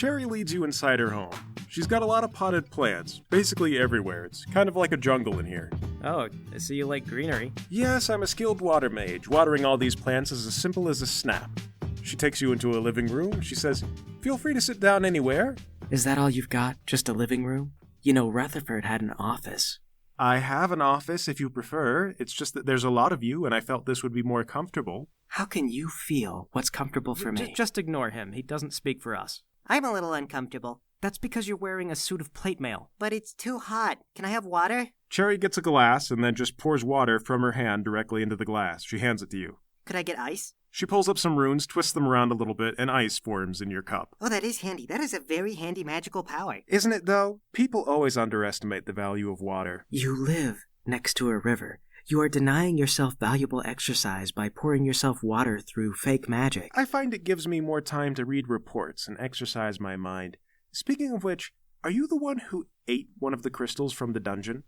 Cheri leads you inside her home. She's got a lot of potted plants, basically everywhere. It's kind of like a jungle in here. Oh, I see you like greenery. Yes, I'm a skilled water mage. Watering all these plants is as simple as a snap. She takes you into a living room. She says, "Feel free to sit down anywhere." Is that all you've got? Just a living room? You know, Rutherford had an office. I have an office if you prefer. It's just that there's a lot of you, and I felt this would be more comfortable. How can you feel what's comfortable for me? Just ignore him. He doesn't speak for us. I'm a little uncomfortable. That's because you're wearing a suit of plate mail. But it's too hot. Can I have water? Cheri gets a glass and then just pours water from her hand directly into the glass. She hands it to you. Could I get ice? She pulls up some runes, twists them around a little bit, and ice forms in your cup. Oh, that is handy. That is a very handy magical power. Isn't it, though? People always underestimate the value of water. You live next to a river. You are denying yourself valuable exercise by pouring yourself water through fake magic. I find it gives me more time to read reports and exercise my mind. Speaking of which, are you the one who ate one of the crystals from the dungeon?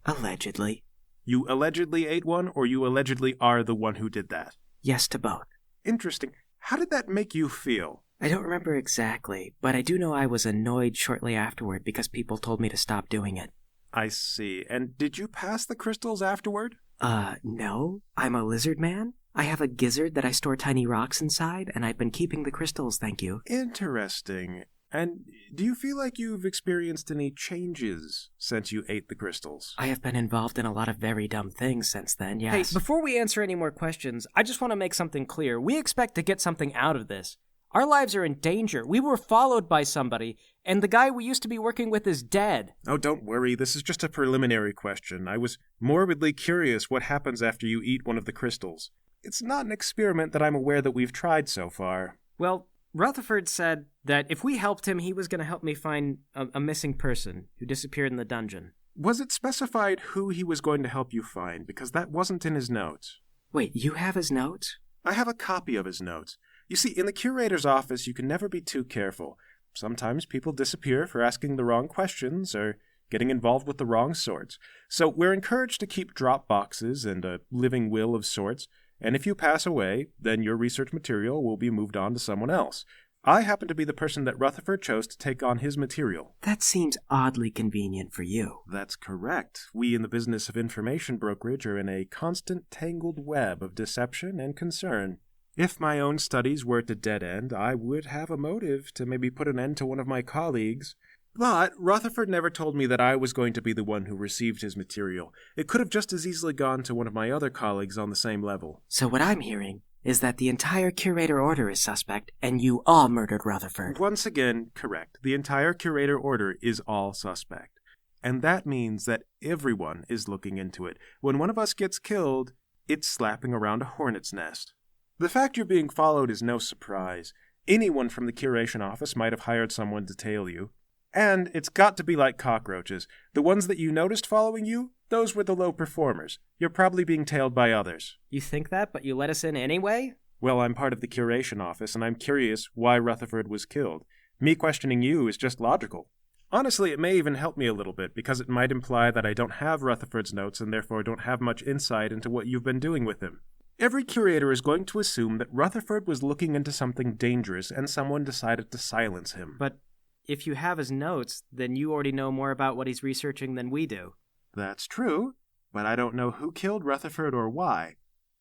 Allegedly. You allegedly ate one, or you allegedly are the one who did that? Yes to both. Interesting. How did that make you feel? I don't remember exactly, but I do know I was annoyed shortly afterward because people told me to stop doing it. I see. And did you pass the crystals afterward? No. I'm a lizard man. I have a gizzard that I store tiny rocks inside, and I've been keeping the crystals, thank you. Interesting. And do you feel like you've experienced any changes since you ate the crystals? I have been involved in a lot of very dumb things since then, yes. Hey, before we answer any more questions, I just want to make something clear. We expect to get something out of this. Our lives are in danger. We were followed by somebody, and the guy we used to be working with is dead. Oh, don't worry. This is just a preliminary question. I was morbidly curious what happens after you eat one of the crystals. It's not an experiment that I'm aware that we've tried so far. Well, Rutherford said that if we helped him, he was going to help me find a missing person who disappeared in the dungeon. Was it specified who he was going to help you find? Because that wasn't in his notes. Wait, you have his notes? I have a copy of his notes. You see, in the curator's office, you can never be too careful. Sometimes people disappear for asking the wrong questions or getting involved with the wrong sorts. So we're encouraged to keep drop boxes and a living will of sorts, and if you pass away, then your research material will be moved on to someone else. I happen to be the person that Rutherford chose to take on his material. That seems oddly convenient for you. That's correct. We in the business of information brokerage are in a constant tangled web of deception and concern. If my own studies were to dead end, I would have a motive to maybe put an end to one of my colleagues. But Rutherford never told me that I was going to be the one who received his material. It could have just as easily gone to one of my other colleagues on the same level. So what I'm hearing is that the entire curator order is suspect, and you all murdered Rutherford. Once again, correct. The entire curator order is all suspect. And that means that everyone is looking into it. When one of us gets killed, it's slapping around a hornet's nest. The fact you're being followed is no surprise. Anyone from the curation office might have hired someone to tail you. And it's got to be like cockroaches. The ones that you noticed following you, those were the low performers. You're probably being tailed by others. You think that, but you let us in anyway? Well, I'm part of the curation office, and I'm curious why Rutherford was killed. Me questioning you is just logical. Honestly, it may even help me a little bit, because it might imply that I don't have Rutherford's notes and therefore don't have much insight into what you've been doing with him. Every curator is going to assume that Rutherford was looking into something dangerous and someone decided to silence him. But if you have his notes, then you already know more about what he's researching than we do. That's true, but I don't know who killed Rutherford or why.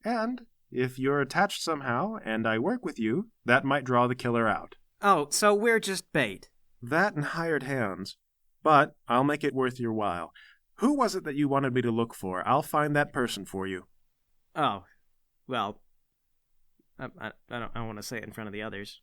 And if you're attached somehow and I work with you, that might draw the killer out. Oh, so we're just bait. That and hired hands. But I'll make it worth your while. Who was it that you wanted me to look for? I'll find that person for you. Oh. Well, I don't want to say it in front of the others.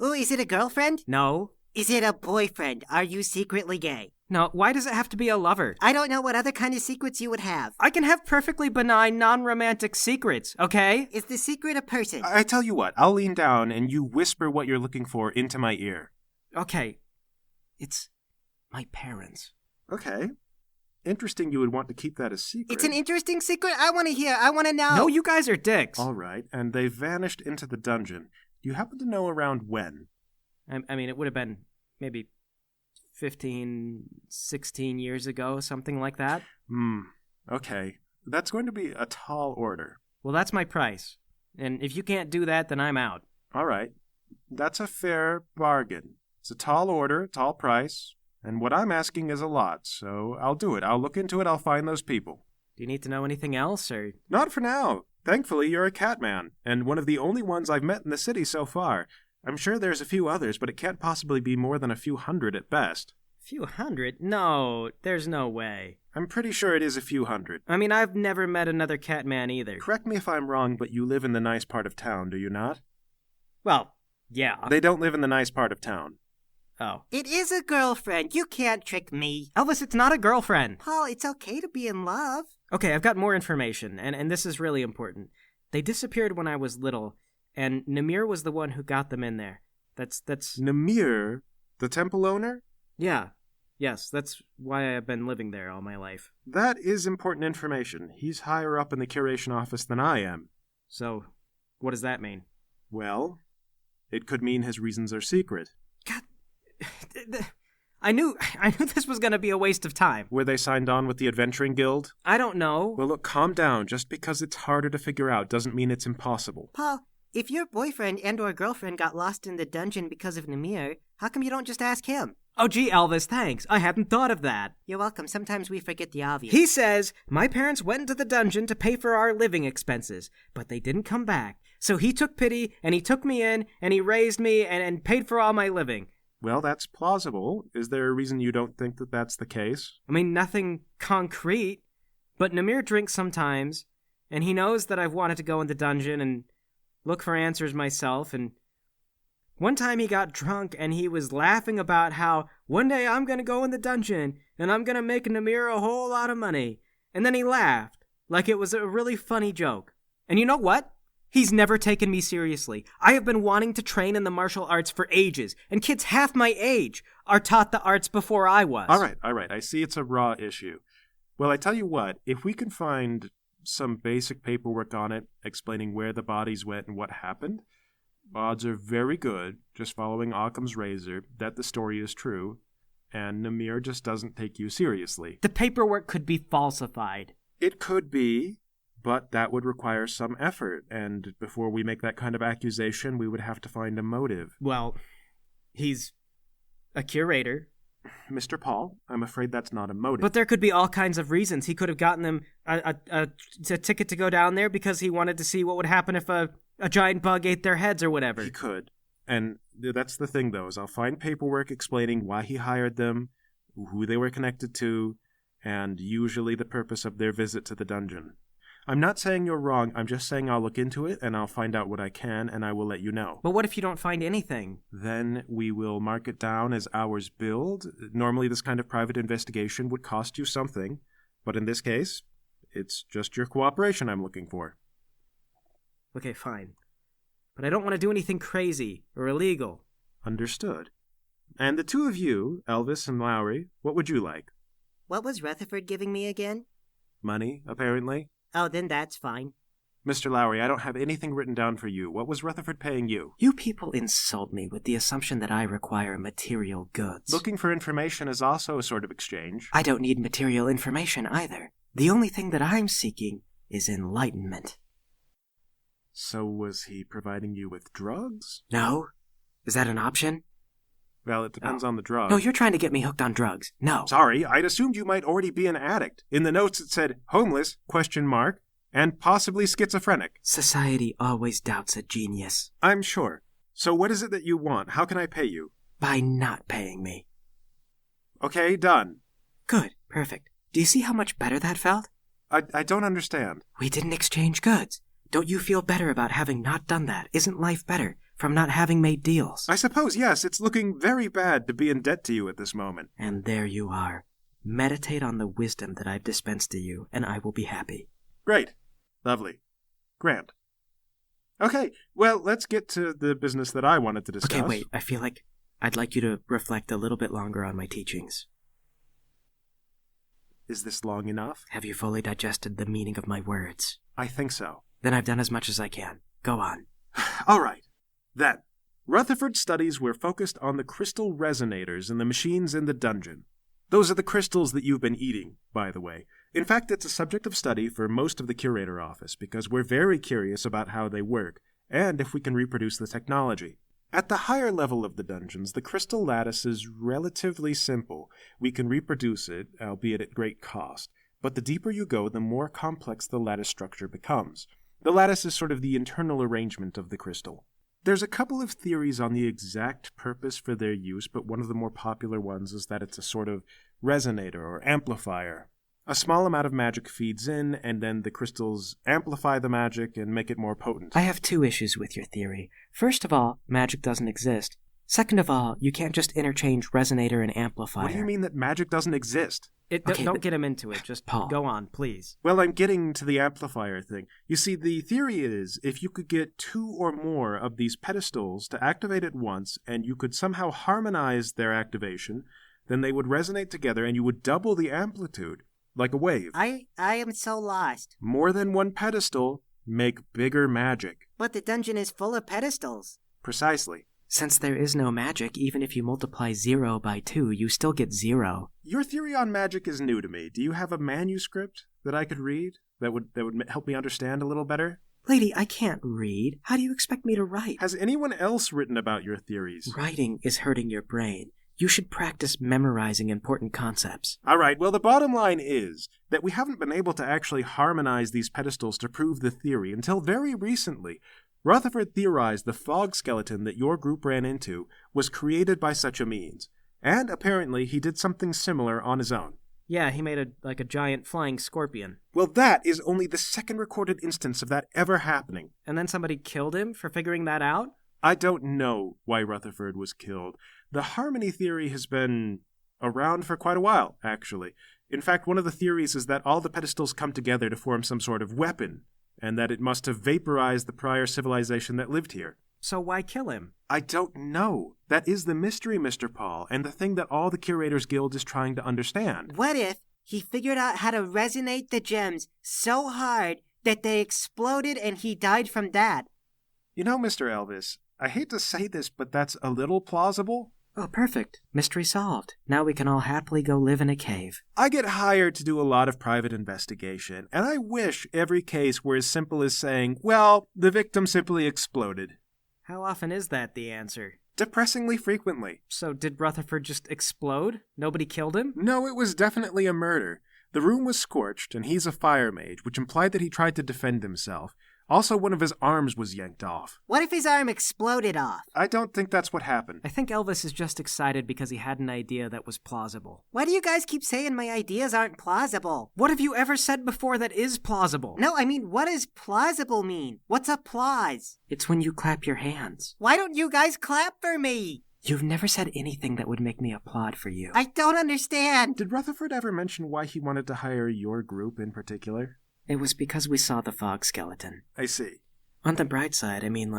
Ooh, is it a girlfriend? No. Is it a boyfriend? Are you secretly gay? No, why does it have to be a lover? I don't know what other kind of secrets you would have. I can have perfectly benign, non-romantic secrets, okay? Is the secret a person? I tell you what, I'll lean down and you whisper what you're looking for into my ear. Okay. It's my parents. Okay. Interesting you would want to keep that a secret. It's an interesting secret? I want to hear. I want to know. No, you guys are dicks. All right, and they vanished into the dungeon. Do you happen to know around when? I mean, it would have been maybe 15, 16 years ago, something like that. Okay. That's going to be a tall order. Well, that's my price. And if you can't do that, then I'm out. All right. That's a fair bargain. It's a tall order, tall price, and what I'm asking is a lot, so I'll do it. I'll look into it, I'll find those people. Do you need to know anything else, or? Not for now. Thankfully, you're a cat man, and one of the only ones I've met in the city so far. I'm sure there's a few others, but it can't possibly be more than a few hundred at best. Few hundred? No, there's no way. I'm pretty sure it is a few hundred. I mean, I've never met another cat man either. Correct me if I'm wrong, but you live in the nice part of town, do you not? Well, yeah. They don't live in the nice part of town. Oh. It is a girlfriend. You can't trick me. Elvis, it's not a girlfriend. Paul, it's okay to be in love. Okay, I've got more information, and this is really important. They disappeared when I was little, and Namir was the one who got them in there. That's... Namir? The temple owner? Yeah. Yes, that's why I've been living there all my life. That is important information. He's higher up in the curation office than I am. So, what does that mean? Well, it could mean his reasons are secret. God... I knew this was going to be a waste of time. Were they signed on with the Adventuring Guild? I don't know. Well, look, calm down. Just because it's harder to figure out doesn't mean it's impossible. Paul, if your boyfriend and or girlfriend got lost in the dungeon because of Namir, how come you don't just ask him? Oh, gee, Elvis, thanks. I hadn't thought of that. You're welcome. Sometimes we forget the obvious. He says, my parents went into the dungeon to pay for our living expenses, but they didn't come back. So he took pity, and he took me in, and he raised me, and paid for all my living. Well, that's plausible. Is there a reason you don't think that that's the case? I mean, nothing concrete, but Namir drinks sometimes, and he knows that I've wanted to go in the dungeon and look for answers myself, and one time he got drunk and he was laughing about how one day I'm going to go in the dungeon and I'm going to make Namir a whole lot of money. And then he laughed like it was a really funny joke. And you know what? He's never taken me seriously. I have been wanting to train in the martial arts for ages, and kids half my age are taught the arts before I was. All right. I see it's a raw issue. Well, I tell you what, if we can find some basic paperwork on it explaining where the bodies went and what happened, odds are very good, just following Occam's razor, that the story is true, and Namir just doesn't take you seriously. The paperwork could be falsified. It could be, but that would require some effort, and before we make that kind of accusation, we would have to find a motive. Well, he's a curator. Mr. Paul, I'm afraid that's not a motive. But there could be all kinds of reasons. He could have gotten them a ticket to go down there because he wanted to see what would happen if a giant bug ate their heads or whatever. He could. And that's the thing, though, is I'll find paperwork explaining why he hired them, who they were connected to, and usually the purpose of their visit to the dungeon. I'm not saying you're wrong, I'm just saying I'll look into it, and I'll find out what I can, and I will let you know. But what if you don't find anything? Then we will mark it down as hours billed. Normally this kind of private investigation would cost you something, but in this case, it's just your cooperation I'm looking for. Okay, fine. But I don't want to do anything crazy or illegal. Understood. And the two of you, Elvis and Lowry, what would you like? What was Rutherford giving me again? Money, apparently. Oh, then that's fine. Mr. Lowry, I don't have anything written down for you. What was Rutherford paying you? You people insult me with the assumption that I require material goods. Looking for information is also a sort of exchange. I don't need material information either. The only thing that I'm seeking is enlightenment. So was he providing you with drugs? No? Is that an option? Well, it depends on the drug. No, you're trying to get me hooked on drugs. No. Sorry, I'd assumed you might already be an addict. In the notes it said homeless, ? And possibly schizophrenic. Society always doubts a genius. I'm sure. So what is it that you want? How can I pay you? By not paying me. Okay, done. Good. Perfect. Do you see how much better that felt? I don't understand. We didn't exchange goods. Don't you feel better about having not done that? Isn't life better from not having made deals? I suppose, yes. It's looking very bad to be in debt to you at this moment. And there you are. Meditate on the wisdom that I've dispensed to you, and I will be happy. Great. Lovely. Grand. Okay, well, let's get to the business that I wanted to discuss. Okay, wait. I feel like I'd like you to reflect a little bit longer on my teachings. Is this long enough? Have you fully digested the meaning of my words? I think so. Then I've done as much as I can. Go on. All right. Then, Rutherford's studies were focused on the crystal resonators in the machines in the dungeon. Those are the crystals that you've been eating, by the way. In fact, it's a subject of study for most of the curator office because we're very curious about how they work and if we can reproduce the technology. At the higher level of the dungeons, the crystal lattice is relatively simple. We can reproduce it, albeit at great cost. But the deeper you go, the more complex the lattice structure becomes. The lattice is sort of the internal arrangement of the crystal. There's a couple of theories on the exact purpose for their use, but one of the more popular ones is that it's a sort of resonator or amplifier. A small amount of magic feeds in, and then the crystals amplify the magic and make it more potent. I have 2 issues with your theory. First of all, magic doesn't exist. Second of all, you can't just interchange resonator and amplifier. What do you mean that magic doesn't exist? Don't get him into it. Just Paul. go on, please. Well, I'm getting to the amplifier thing. You see, the theory is if you could get 2 or more of these pedestals to activate at once, and you could somehow harmonize their activation, then they would resonate together and you would double the amplitude. Like a wave. I am so lost. More than one pedestal make bigger magic. But the dungeon is full of pedestals. Precisely. Since there is no magic, even if you multiply 0 by 2, you still get 0. Your theory on magic is new to me. Do you have a manuscript that I could read that would help me understand a little better? Lady, I can't read. How do you expect me to write? Has anyone else written about your theories? Writing is hurting your brain. You should practice memorizing important concepts. All right, well, the bottom line is that we haven't been able to actually harmonize these pedestals to prove the theory until very recently. Rutherford theorized the fog skeleton that your group ran into was created by such a means, and apparently he did something similar on his own. Yeah, he made a giant flying scorpion. Well, that is only the second recorded instance of that ever happening. And then somebody killed him for figuring that out? I don't know why Rutherford was killed. The harmony theory has been around for quite a while, actually. In fact, one of the theories is that all the pedestals come together to form some sort of weapon, and that it must have vaporized the prior civilization that lived here. So why kill him? I don't know. That is the mystery, Mr. Paul, and the thing that all the Curators Guild is trying to understand. What if he figured out how to resonate the gems so hard that they exploded and he died from that? You know, Mr. Elvis, I hate to say this, but that's a little plausible. Oh, perfect. Mystery solved. Now we can all happily go live in a cave. I get hired to do a lot of private investigation, and I wish every case were as simple as saying, well, the victim simply exploded. How often is that the answer? Depressingly frequently. So did Rutherford just explode? Nobody killed him? No, it was definitely a murder. The room was scorched, and he's a fire mage, which implied that he tried to defend himself. Also, one of his arms was yanked off. What if his arm exploded off? I don't think that's what happened. I think Elvis is just excited because he had an idea that was plausible. Why do you guys keep saying my ideas aren't plausible? What have you ever said before that is plausible? No, I mean, what does plausible mean? What's applause? It's when you clap your hands. Why don't you guys clap for me? You've never said anything that would make me applaud for you. I don't understand. Did Rutherford ever mention why he wanted to hire your group in particular? It was because we saw the fog skeleton. I see. On the bright side, I mean,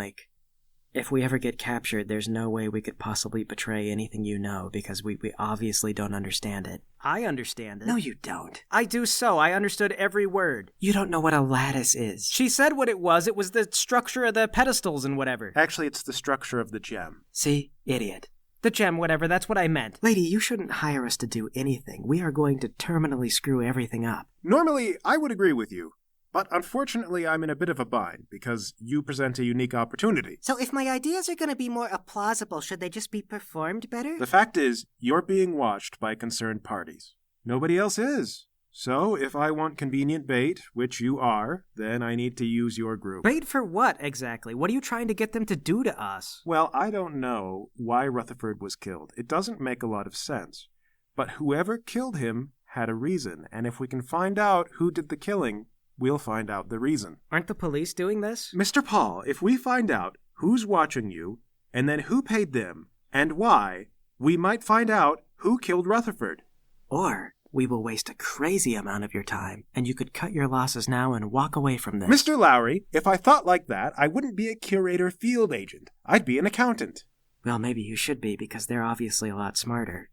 if we ever get captured, there's no way we could possibly betray anything you know, because we obviously don't understand it. I understand it. No, you don't. I do so. I understood every word. You don't know what a lattice is. She said what it was. It was the structure of the pedestals and whatever. Actually, it's the structure of the gem. See? Idiot. The gem, whatever. That's what I meant. Lady, you shouldn't hire us to do anything. We are going to terminally screw everything up. Normally, I would agree with you. But unfortunately, I'm in a bit of a bind, because you present a unique opportunity. So if my ideas are going to be more plausible, should they just be performed better? The fact is, you're being watched by concerned parties. Nobody else is. So, if I want convenient bait, which you are, then I need to use your group. Bait for what, exactly? What are you trying to get them to do to us? Well, I don't know why Rutherford was killed. It doesn't make a lot of sense. But whoever killed him had a reason, and if we can find out who did the killing, we'll find out the reason. Aren't the police doing this? Mr. Paul, if we find out who's watching you, and then who paid them, and why, we might find out who killed Rutherford. Or we will waste a crazy amount of your time, and you could cut your losses now and walk away from this. Mr. Lowry, if I thought like that, I wouldn't be a curator field agent. I'd be an accountant. Well, maybe you should be, because they're obviously a lot smarter.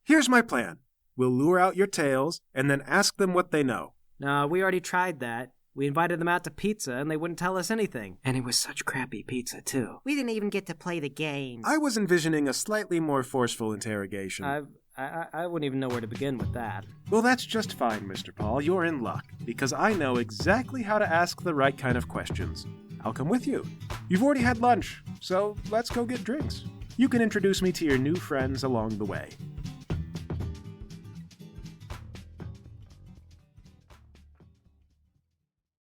Here's my plan. We'll lure out your tails, and then ask them what they know. No, we already tried that. We invited them out to pizza, and they wouldn't tell us anything. And it was such crappy pizza, too. We didn't even get to play the game. I was envisioning a slightly more forceful interrogation. I wouldn't even know where to begin with that. Well, that's just fine, Mr. Paul. You're in luck, because I know exactly how to ask the right kind of questions. I'll come with you. You've already had lunch, so let's go get drinks. You can introduce me to your new friends along the way.